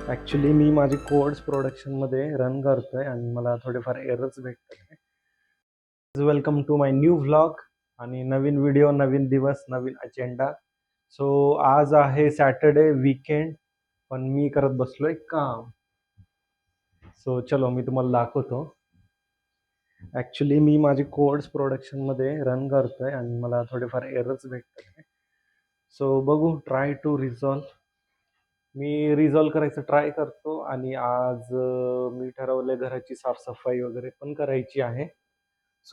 Actually मी माझी codes प्रोडक्शनमध्ये run करतोय आणि मला थोडेफार एरर्स भेटतात आहे. Welcome to my new vlog आणि नवीन व्हिडिओ, नवीन दिवस, नवीन अजेंडा. सो आज आहे सॅटर्डे वीकेंड, पण मी करत बसलोय काम. सो चलो मी तुम्हाला दाखवतो. ॲक्च्युली मी माझी कोड्स प्रोडक्शनमध्ये रन करतोय आणि मला थोडेफार एरर्स भेटतात आहे. सो बघू, ट्राय टू रिझॉल्व. मी रिझॉल्व करायचं ट्राय करतो आणि आज मी ठरवलंय घराची साफसफाई वगैरे पण करायची आहे.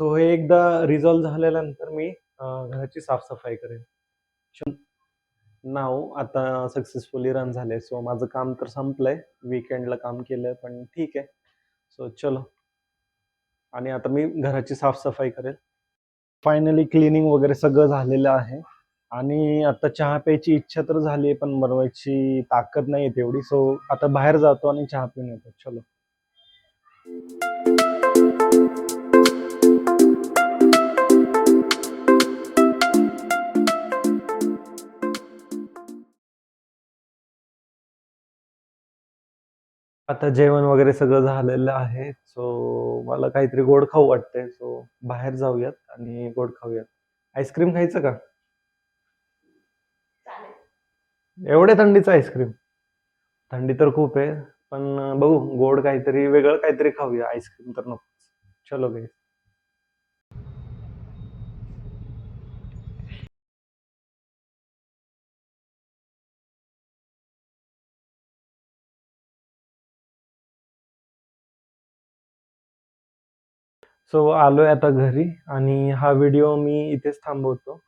सो हे एकदा रिझॉल्व झाल्यानंतर मी घराची साफसफाई करेन. नाव आता सक्सेसफुली रन झाले. सो माझं काम तर संपलंय. वीकेंडला काम केलं पण ठीक आहे. सो चलो, आणि आता मी घराची साफसफाई करेल. फायनली क्लिनिंग वगैरे सगळं झालेलं आहे आणि आता चहा प्यायची इच्छा तर झाली आहे, पण बनवायची ताकद नाही आहे तेवढी. सो आता बाहेर जातो आणि चहा पिऊन येतो. चलो. आता जेवण वगैरे सगळं झालेलं आहे. सो मला काहीतरी गोड खाऊ वाटतंय. सो बाहेर जाऊयात आणि गोड खाऊयात. आईस्क्रीम खायचं का? एवढ्या थंडीचं आईस्क्रीम? थंडी तर खूप आहे, पण बघू, गोड काहीतरी, वेगळं काहीतरी खाऊया. आईस्क्रीम तर नको. चलो गाईस. सो आलोय आता घरी आणि हा व्हिडिओ मी इथेच थांबवतो.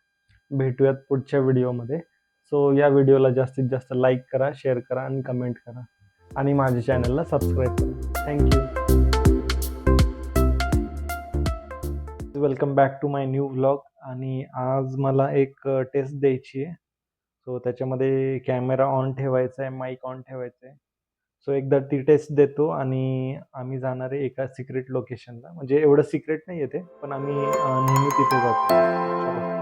भेटूयात पुढच्या व्हिडिओमध्ये. सो या व्हिडिओला जास्तीत जास्त लाईक करा, शेअर करा आणि कमेंट करा आणि माझ्या चॅनलला सबस्क्राईब करा. Thank you. Welcome back to my new vlog. आणि आज मला एक टेस्ट द्यायची आहे. सो त्याच्यामध्ये कॅमेरा ऑन ठेवायचा आहे, माईक ऑन ठेवायचा आहे. सो एकदा ती टेस्ट देतो आणि आम्ही जाणार आहे एका सिक्रेट लोकेशनला. म्हणजे एवढं सिक्रेट नाही आहे ते, पण आम्ही नेहमी तिथे जातो. चलो.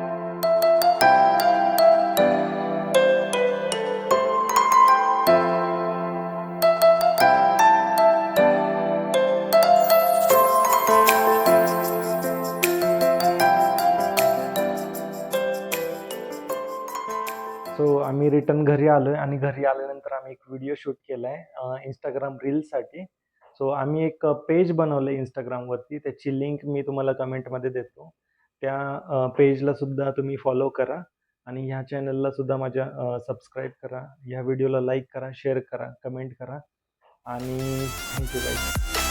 सो आम्ही रिटर्न घरी आलोय आणि घरी आल्यानंतर आम्ही एक व्हिडिओ शूट केलाय इंस्टाग्राम रील्ससाठी. सो आम्ही एक पेज बनवलंय इंस्टाग्रामवरती. त्याची लिंक मी तुम्हाला कमेंटमध्ये देतो. त्या पेजला सुद्धा तुम्ही फॉलो करा आणि ह्या चॅनलला सुद्धा माझ्या सबस्क्राईब करा. ह्या व्हिडिओला लाईक करा, शेअर करा, कमेंट करा आणि थँक्यू गाईज.